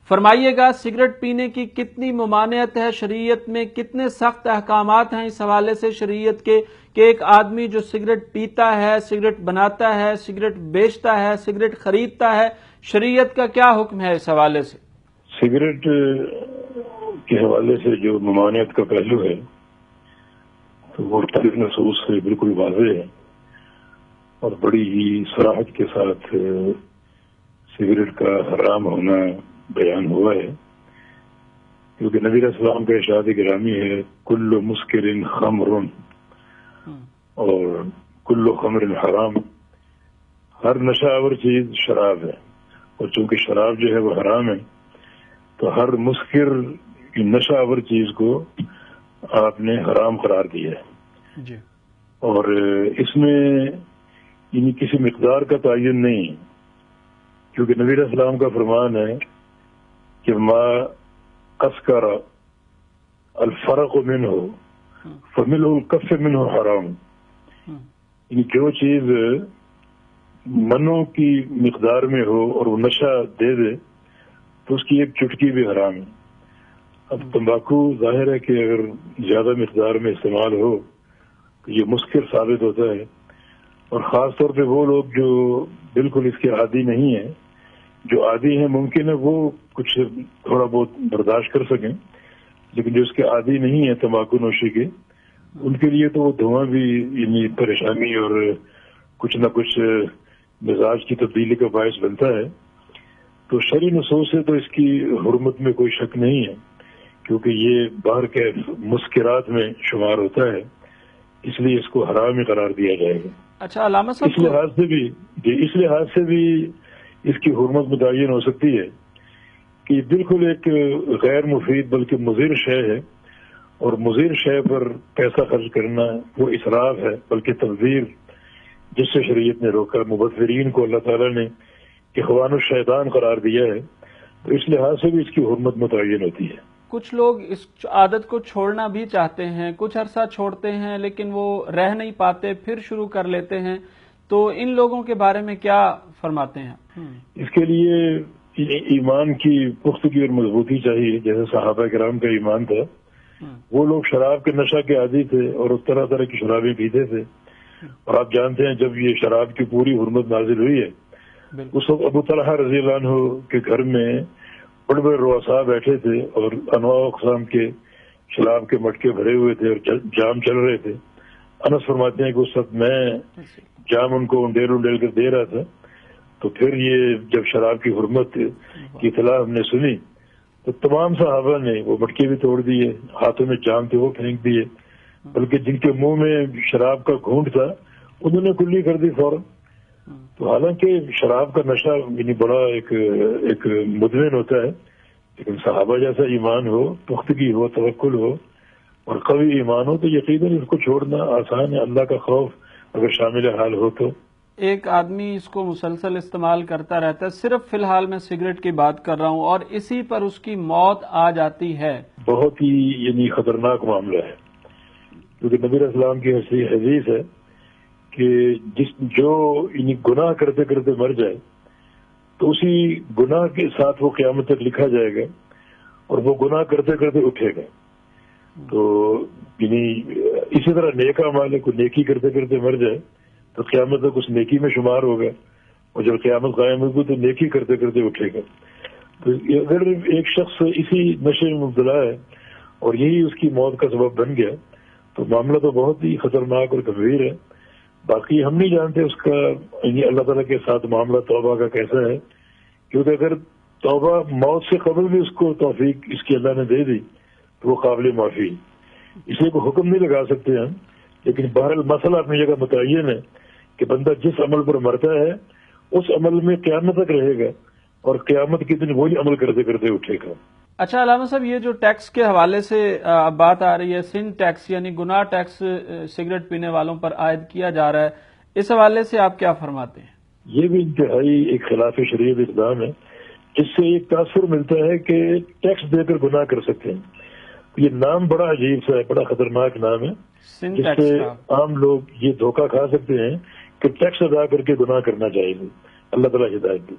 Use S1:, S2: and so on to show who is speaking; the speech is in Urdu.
S1: فرمائیے گا سگریٹ پینے کی کتنی ممانعت ہے شریعت میں، کتنے سخت احکامات ہیں اس حوالے سے شریعت کے کہ ایک آدمی جو سگریٹ پیتا ہے، سگریٹ بناتا ہے، سگریٹ بیچتا ہے، سگریٹ خریدتا ہے، شریعت کا کیا حکم ہے اس حوالے سے؟
S2: سگریٹ کے حوالے سے جو ممانعت کا پہلو ہے تو وہ مختلف نصوص سے بالکل واضح ہے اور بڑی ہی صراحت کے ساتھ سگریٹ کا حرام ہونا بیان ہوا ہے، کیونکہ نبی علیہ السلام کا ارشاد گرامی ہے کل مسکر خمر اور کل خمر حرام، ہر نشہ آور چیز شراب ہے، اور چونکہ شراب جو ہے وہ حرام ہے تو ہر مسکر کی نشہ آور چیز کو آپ نے حرام قرار دیا ہے
S1: جی۔
S2: اور اس میں یعنی کسی مقدار کا تعین نہیں ہے، کیونکہ نبی علیہ السلام کا فرمان ہے کہ ما اسکر الفرق منہ فملء الکف منہ حرام، یعنی جو چیز منوں کی مقدار میں ہو اور وہ نشہ دے دے تو اس کی ایک چٹکی بھی حرام ہے۔ اب تمباکو ظاہر ہے کہ اگر زیادہ مقدار میں استعمال ہو تو یہ مسکر ثابت ہوتا ہے، اور خاص طور پہ وہ لوگ جو بالکل اس کے عادی نہیں ہیں، جو عادی ہیں ممکن ہے وہ کچھ تھوڑا بہت برداشت کر سکیں، لیکن جو اس کے عادی نہیں ہیں تمباکو نوشی کے، ان کے لیے تو وہ دھواں بھی یعنی پریشانی اور کچھ نہ کچھ مزاج کی تبدیلی کا باعث بنتا ہے۔ تو شرعی نصوص سے تو اس کی حرمت میں کوئی شک نہیں ہے، کیونکہ یہ باہر کے مسکرات میں شمار ہوتا ہے، اس لیے اس کو حرام ہی قرار دیا جائے گا۔
S1: اچھا علامہ صاحب،
S2: اس لحاظ سے بھی اس کی حرمت متعین ہو سکتی ہے کہ بالکل ایک غیر مفید بلکہ مضر شے ہے، اور مضر شے پر پیسہ خرچ کرنا وہ اسراف ہے بلکہ تبذیر، جس سے شریعت نے روکا۔ مبذرین کو اللہ تعالیٰ نے اخوان الشیطان قرار دیا ہے، تو اس لحاظ سے بھی اس کی حرمت متعین ہوتی ہے۔
S1: کچھ لوگ اس عادت کو چھوڑنا بھی چاہتے ہیں، کچھ عرصہ چھوڑتے ہیں لیکن وہ رہ نہیں پاتے، پھر شروع کر لیتے ہیں، تو ان لوگوں کے بارے میں کیا فرماتے ہیں؟
S2: اس کے لیے ایمان کی پختگی اور مضبوطی چاہیے، جیسے صحابہ کرام کا ایمان تھا۔ وہ لوگ شراب کے نشہ کے عادی تھے اور اس طرح طرح کی شرابیں پیتے تھے، اور آپ جانتے ہیں جب یہ شراب کی پوری حرمت نازل ہوئی ہے اس وقت ابو طلحہ رضی اللہ عنہ کے گھر میں بڑے بڑے رؤساء بیٹھے تھے اور انواع و اقسام کے شراب کے مٹکے بھرے ہوئے تھے اور جام چل رہے تھے۔ انس فرماتے ہیں کہ اس وقت میں جام ان کو انڈیل کر دے رہا تھا، تو پھر یہ جب شراب کی حرمت کی اطلاع ہم نے سنی تو تمام صحابہ نے وہ مٹکے بھی توڑ دیے، ہاتھوں میں جام تھے وہ پھینک دیے، بلکہ جن کے منہ میں شراب کا گھونٹ تھا انہوں نے کلی کر دی فوراً۔ تو حالانکہ شراب کا نشہ یعنی بڑا ایک مدمن ہوتا ہے، لیکن صحابہ جیسا ایمان ہو، پختگی ہو، توکل ہو اور قوی ایمان ہو تو یقیناً اس کو چھوڑنا آسان ہے، اللہ کا خوف اگر شامل حال ہو تو۔
S1: ایک آدمی اس کو مسلسل استعمال کرتا رہتا ہے، صرف فی الحال میں سگریٹ کی بات کر رہا ہوں، اور اسی پر اس کی موت آ جاتی ہے،
S2: بہت ہی یعنی خطرناک معاملہ ہے، کیونکہ نبی علیہ السلام کی حدیث ہے کہ جو یعنی گناہ کرتے کرتے مر جائے تو اسی گناہ کے ساتھ وہ قیامت تک لکھا جائے گا، اور وہ گناہ کرتے کرتے اٹھے گا۔ تو یعنی اسی طرح نیک اعمال ہے، کوئی نیکی کرتے کرتے مر جائے تو قیامت تک اس نیکی میں شمار ہوگا، اور جب قیامت قائم ہوگی تو نیکی کرتے کرتے اٹھے گا۔ تو اگر ایک شخص اسی نشے میں مبتلا ہے اور یہی اس کی موت کا سبب بن گیا تو معاملہ تو بہت ہی خطرناک اور گمبھیر ہے۔ باقی ہم نہیں جانتے اس کا یعنی اللہ تعالیٰ کے ساتھ معاملہ توبہ کا کیسا ہے، کیونکہ اگر توبہ موت سے قبل بھی اس کو توفیق اس کی اللہ نے دے دی تو وہ قابل معافی، اس لیے کوئی حکم نہیں لگا سکتے ہم، لیکن بہرحال مسئلہ اپنی جگہ متعین ہے کہ بندہ جس عمل پر مرتا ہے اس عمل میں قیامت تک رہے گا، اور قیامت کے دن وہی عمل کرتے کرتے اٹھے گا۔
S1: اچھا علامہ صاحب، یہ جو ٹیکس کے حوالے سے بات آ رہی ہے، سن ٹیکس یعنی گناہ ٹیکس سگریٹ پینے والوں پر عائد کیا جا رہا ہے، اس حوالے سے آپ کیا فرماتے ہیں؟
S2: یہ بھی انتہائی ایک خلاف شریعت اقدام ہے، جس سے ایک تاثر ملتا ہے کہ ٹیکس دے کر گناہ کر سکتے ہیں۔ یہ نام بڑا عجیب سا ہے، بڑا خطرناک نام ہے، جس سے عام لوگ یہ دھوکہ کھا سکتے ہیں کہ ٹیکس ادا کر کے گناہ کرنا چاہیے۔ اللہ تعالیٰ ہدایت دے۔